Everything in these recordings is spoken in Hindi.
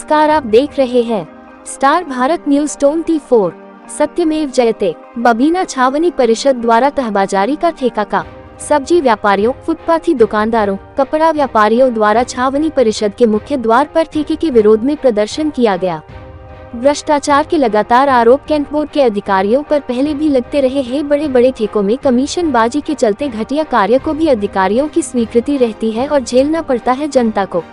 नमस्कार, आप देख रहे हैं स्टार भारत न्यूज 24। सत्यमेव जयते। बबीना छावनी परिषद द्वारा तहबाजारी का ठेका का सब्जी व्यापारियों, फुटपाथी दुकानदारों, कपड़ा व्यापारियों द्वारा छावनी परिषद के मुख्य द्वार पर ठेके के विरोध में प्रदर्शन किया गया। भ्रष्टाचार के लगातार आरोप कैंट बोर्ड के अधिकारियों पर पहले भी लगते रहे हैं। बड़े बड़े ठेकों में कमीशनबाजी के चलते घटिया कार्य को भी अधिकारियों की स्वीकृति रहती है और झेलना पड़ता है जनता को।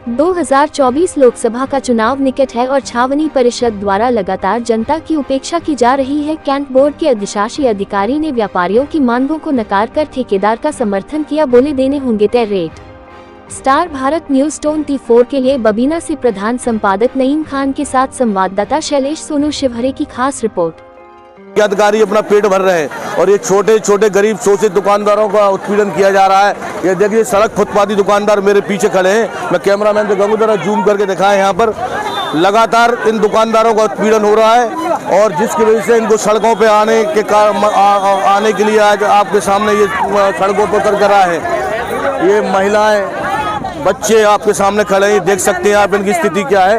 2024 लोकसभा का चुनाव निकट है और छावनी परिषद द्वारा लगातार जनता की उपेक्षा की जा रही है। कैंट बोर्ड के अधिशासी अधिकारी ने व्यापारियों की मांगों को नकार कर ठेकेदार का समर्थन किया। बोले देने होंगे तय रेट। स्टार भारत न्यूज 24 के लिए बबीना से प्रधान संपादक नईम खान के साथ संवाददाता शैलेश सोनू शिवहरे की खास रिपोर्ट। अधिकारी अपना पेट भर रहे हैं और ये छोटे छोटे गरीब शोषित दुकानदारों का उत्पीड़न किया जा रहा है। ये देखिए, सड़क फुटपाथी दुकानदार मेरे पीछे खड़े हैं। मैं कैमरामैन से कहूँ जरा जूम करके दिखाएं। यहाँ पर लगातार इन दुकानदारों का उत्पीड़न हो रहा है और जिसकी वजह से इनको सड़कों पे आने के लिए आज आपके सामने ये सड़कों पर उतर कर आए हैं। ये महिलाएं, बच्चे आपके सामने खड़े हैं, देख सकते हैं आप इनकी स्थिति क्या है।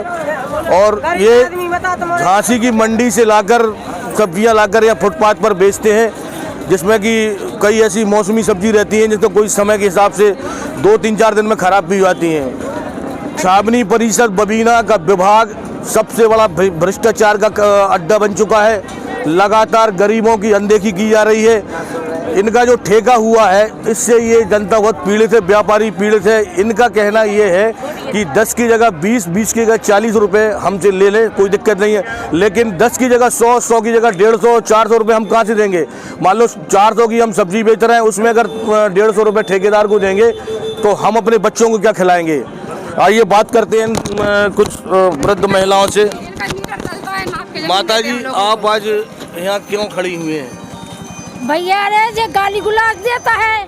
और ये झांसी की मंडी से लाकर सब्जियां लाकर या फुटपाथ पर बेचते हैं, जिसमें कि कई ऐसी मौसमी सब्जी रहती हैं जिसको कोई समय के हिसाब से 2-3-4 दिन में खराब भी हो जाती हैं। छावनी परिषद बबीना का विभाग सबसे बड़ा भ्रष्टाचार का अड्डा बन चुका है। लगातार गरीबों की अनदेखी की जा रही है। इनका जो ठेका हुआ है इससे ये जनता बहुत पीड़ित है, व्यापारी पीड़ित है। इनका कहना ये है कि 10 की जगह 20, 20 की जगह 40 रुपये हमसे ले लें, कोई दिक्कत नहीं है। लेकिन 10 की जगह 100, 100 की जगह 150, 400 रुपये हम कहाँ से देंगे? मान लो 400 की हम सब्जी बेच रहे हैं, उसमें अगर 150 रुपये ठेकेदार को देंगे तो हम अपने बच्चों को क्या खिलाएंगे? आइए बात करते हैं कुछ वृद्ध महिलाओं से। माता जी, आप आज यहाँ क्यों खड़ी हुई हैं? भैया रे जो गाली गुलाज देता है,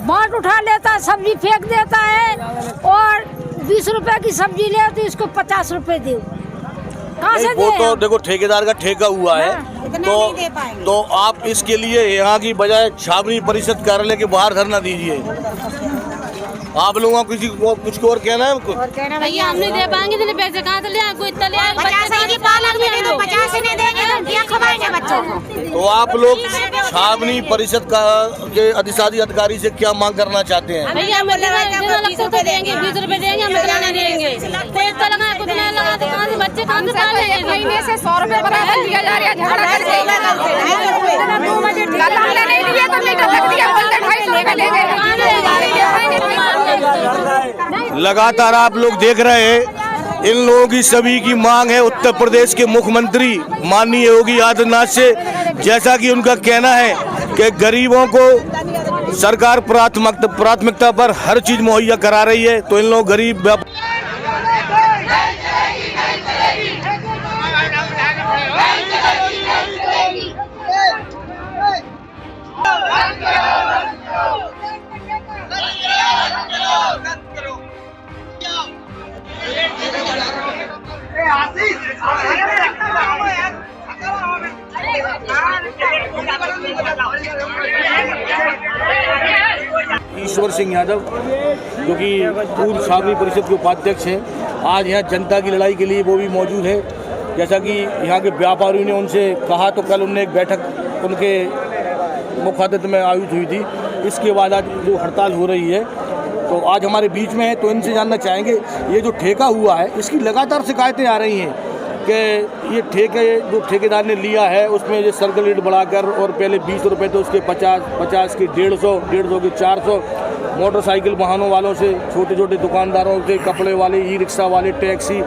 बाट उठा लेता है, सब्जी फेंक देता है और 20 रुपए की सब्जी ले तो इसको 50 रुपए दे। कहाँ से वो तो देखो ठेकेदार का ठेका हुआ है। तो आप इसके लिए यहाँ की बजाय छावनी परिषद कार्यालय के बाहर धरना दीजिए। आप लोगों को किसी को कुछ और कहना है? भैया हम नहीं दे पाएंगे, तो पैसे कहाँ से ले आए? कोई तले 50 नहीं देंगे तो क्या खवाएंगे बच्चों को? तो आप लोग छावनी परिषद के अधिशासी अधिकारी से क्या मांग करना चाहते हैं? भैया हम 20 रुपए देंगे, 20 रुपए देंगे, हम नहीं देंगे। कोई तो लगा, कुछ नहीं लगा तो कहाँ से बच्चे कहाँ से पालेंगे? महीने से 100 रुपए बराबर दिया जा रहा है। झगड़ा करके लगातार आप लोग देख रहे हैं, इन लोगों की सभी की मांग है उत्तर प्रदेश के मुख्यमंत्री माननीय योगी आदित्यनाथ से। जैसा कि उनका कहना है कि गरीबों को सरकार प्राथमिकता पर हर चीज मुहैया करा रही है, तो इन लोग गरीब ईश्वर सिंह यादव, जो कि पूर्व छावनी परिषद के उपाध्यक्ष हैं, आज यहाँ जनता की लड़ाई के लिए वो भी मौजूद है। जैसा कि यहाँ के व्यापारियों ने उनसे कहा, तो कल उनने एक बैठक उनके मुख्यातिथ्य में आयोजित हुई थी। इसके बाद आज जो हड़ताल हो रही है, तो आज हमारे बीच में है। तो इनसे जानना चाहेंगे, ये जो ठेका हुआ है इसकी लगातार शिकायतें आ रही हैं कि ये जो ठेकेदार ने लिया है उसमें ये सर्कल रेट बढ़ाकर, और पहले 20 रुपये तो उसके 50 की 150, 150 की 400, मोटरसाइकिल वाहनों वालों से, छोटे छोटे दुकानदारों से, कपड़े वाले, ई रिक्शा वाले, टैक्सी।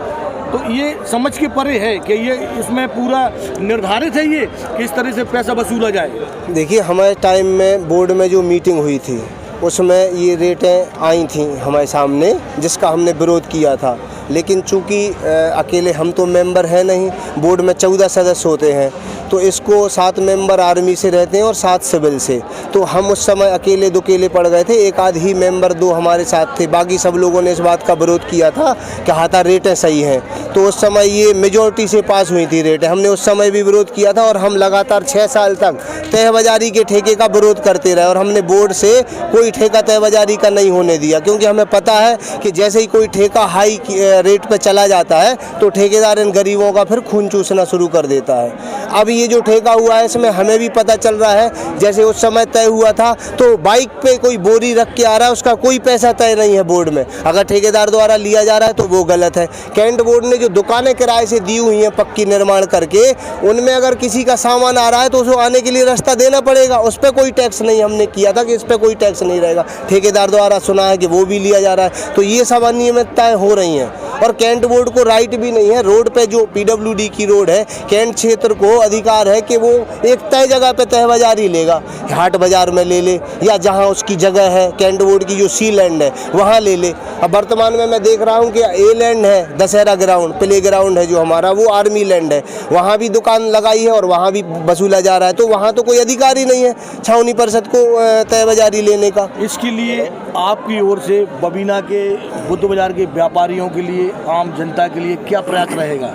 तो ये समझ के परे है कि ये इसमें पूरा निर्धारित है ये किस तरह से पैसा वसूला जाए। देखिए, हमारे टाइम में बोर्ड में जो मीटिंग हुई थी उसमें ये रेटें आई थी हमारे सामने, जिसका हमने विरोध किया था। लेकिन चूंकि अकेले हम तो मेंबर हैं नहीं, बोर्ड में 14 सदस्य होते हैं, तो इसको 7 मेंबर आर्मी से रहते हैं और 7 सिविल से। तो हम उस समय अकेले दुकेले पड़ गए थे, एक आध ही मेंबर 2 हमारे साथ थे, बाकी सब लोगों ने इस बात का विरोध किया था कि हाँ रेटें सही हैं। तो उस समय ये मेजॉरिटी से पास हुई थी रेटें, हमने उस समय भी विरोध किया था और हम लगातार 6 साल तक तय बाजारी के ठेके का विरोध करते रहे और हमने बोर्ड से कोई ठेका तय बाजारी का नहीं होने दिया, क्योंकि हमें पता है कि जैसे ही कोई ठेका हाई रेट पे चला जाता है तो ठेकेदार इन गरीबों का फिर खून चूसना शुरू कर देता है। अब ये जो ठेका हुआ है इसमें हमें भी पता चल रहा है, जैसे उस समय तय हुआ था तो बाइक पे कोई बोरी रख के आ रहा है, उसका कोई पैसा तय नहीं है बोर्ड में, अगर ठेकेदार द्वारा लिया जा रहा है तो वो गलत है। कैंट बोर्ड ने जो दुकानें किराए से दी हुई हैं पक्की निर्माण करके, उनमें अगर किसी का सामान आ रहा है तो उसको आने के लिए रास्ता देना पड़ेगा, उस पर कोई टैक्स नहीं। हमने किया था कि इस पर कोई टैक्स नहीं रहेगा, ठेकेदार द्वारा सुना है कि वो भी लिया जा रहा है। तो ये सब अनियमितताएं हो रही हैं और कैंट बोर्ड को राइट भी नहीं है, रोड पे जो PWD की रोड है, कैंट क्षेत्र को अधिकार है कि वो एक तय जगह पे तय बाजारी लेगा, हाट बाजार में ले ले या जहाँ उसकी जगह है, कैंट बोर्ड की जो सी लैंड है वहाँ ले ले। अब वर्तमान में मैं देख रहा हूँ कि ए लैंड है, दशहरा ग्राउंड प्ले ग्राउंड है जो हमारा, वो आर्मी लैंड है, वहाँ भी दुकान लगाई है और वहाँ भी वसूला जा रहा है। तो वहाँ तो कोई अधिकार ही नहीं है छावनी परिषद को तय बाजारी लेने का। इसके लिए आपकी ओर से बबीना के बुद्ध बाजार के व्यापारियों के लिए, आम जनता के लिए क्या प्रयास रहेगा?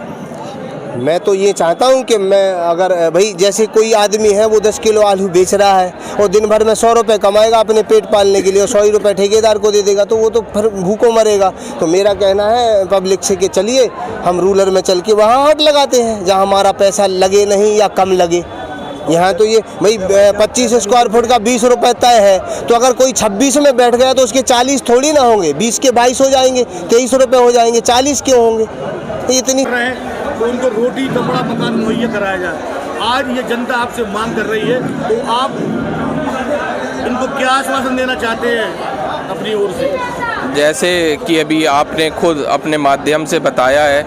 मैं तो ये चाहता हूँ कि मैं अगर भाई जैसे कोई आदमी है वो 10 किलो आलू बेच रहा है और दिन भर में 100 रुपये कमाएगा अपने पेट पालने के लिए और 100 रुपये ठेकेदार को दे देगा तो वो तो फिर भूखों मरेगा। तो मेरा कहना है पब्लिक से कि चलिए हम रूरल में चल के वहाँ हाट लगाते हैं जहाँ हमारा पैसा लगे नहीं या कम लगे। यहाँ तो ये भाई 25 स्क्वायर फुट का 20 रुपये तय है, तो अगर कोई 26 में बैठ गया तो उसके 40 थोड़ी ना होंगे, 20 के 22 हो जाएंगे, 23 रुपये हो जाएंगे, 40 क्यों होंगे? इतनी तो उनको रोटी कपड़ा मकान मुहैया कराया जाए। आज ये जनता आपसे मांग कर रही है, तो आप इनको क्या आश्वासन देना चाहते हैं अपनी ओर से? जैसे कि अभी आपने खुद अपने माध्यम से बताया है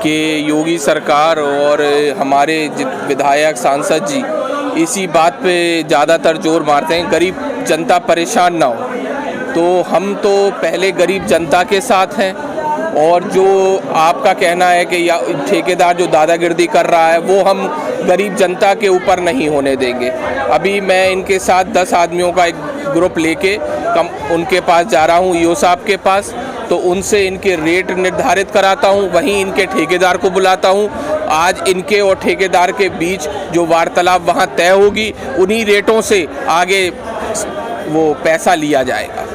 कि योगी सरकार और हमारे विधायक सांसद जी इसी बात पे ज़्यादातर जोर मारते हैं, गरीब जनता परेशान ना हो। तो हम तो पहले गरीब जनता के साथ हैं और जो आपका कहना है कि या ठेकेदार जो दादागिरी कर रहा है वो हम गरीब जनता के ऊपर नहीं होने देंगे। अभी मैं इनके साथ 10 आदमियों का एक ग्रुप लेके उनके पास जा रहा हूँ, ईओ साहब के पास, तो उनसे इनके रेट निर्धारित कराता हूँ, वहीं इनके ठेकेदार को बुलाता हूँ। आज इनके और ठेकेदार के बीच जो वार्तालाप वहाँ तय होगी, उन्हीं रेटों से आगे वो पैसा लिया जाएगा।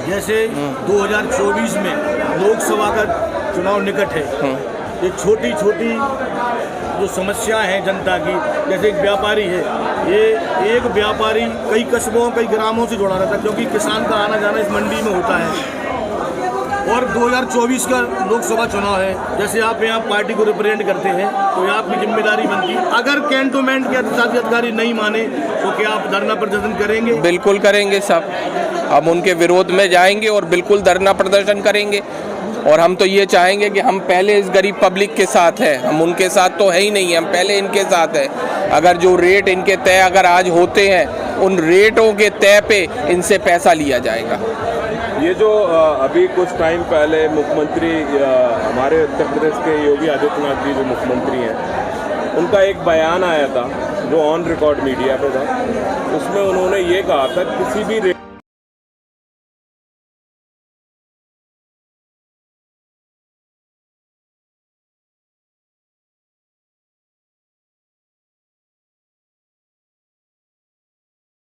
जैसे 2024 में लोकसभा का चुनाव निकट है, ये छोटी छोटी जो समस्याएं हैं जनता की, जैसे एक व्यापारी है, ये एक व्यापारी कई कस्बों कई ग्रामों से जुड़ा रहता है क्योंकि किसान का आना जाना इस मंडी में होता है। और 2024 का लोकसभा चुनाव है, जैसे आप यहाँ पार्टी को रिप्रेजेंट करते हैं तो ये आपकी जिम्मेदारी बनती है। अगर कैंटोनमेंट के अधिकारी नहीं माने तो क्या आप धरना प्रदर्शन करेंगे? बिल्कुल करेंगे साहब, हम उनके विरोध में जाएंगे और बिल्कुल धरना प्रदर्शन करेंगे। और हम तो ये चाहेंगे कि हम पहले इस गरीब पब्लिक के साथ हैं, हम उनके साथ तो है ही नहीं, हम पहले इनके साथ हैं। अगर जो रेट इनके तय अगर आज होते हैं, उन रेटों के तय पे इनसे पैसा लिया जाएगा। ये जो अभी कुछ टाइम पहले मुख्यमंत्री हमारे उत्तर प्रदेश के योगी आदित्यनाथ जी जो मुख्यमंत्री हैं, उनका एक बयान आया था जो ऑन रिकॉर्ड मीडिया पे था। उसमें उन्होंने ये कहा था किसी भी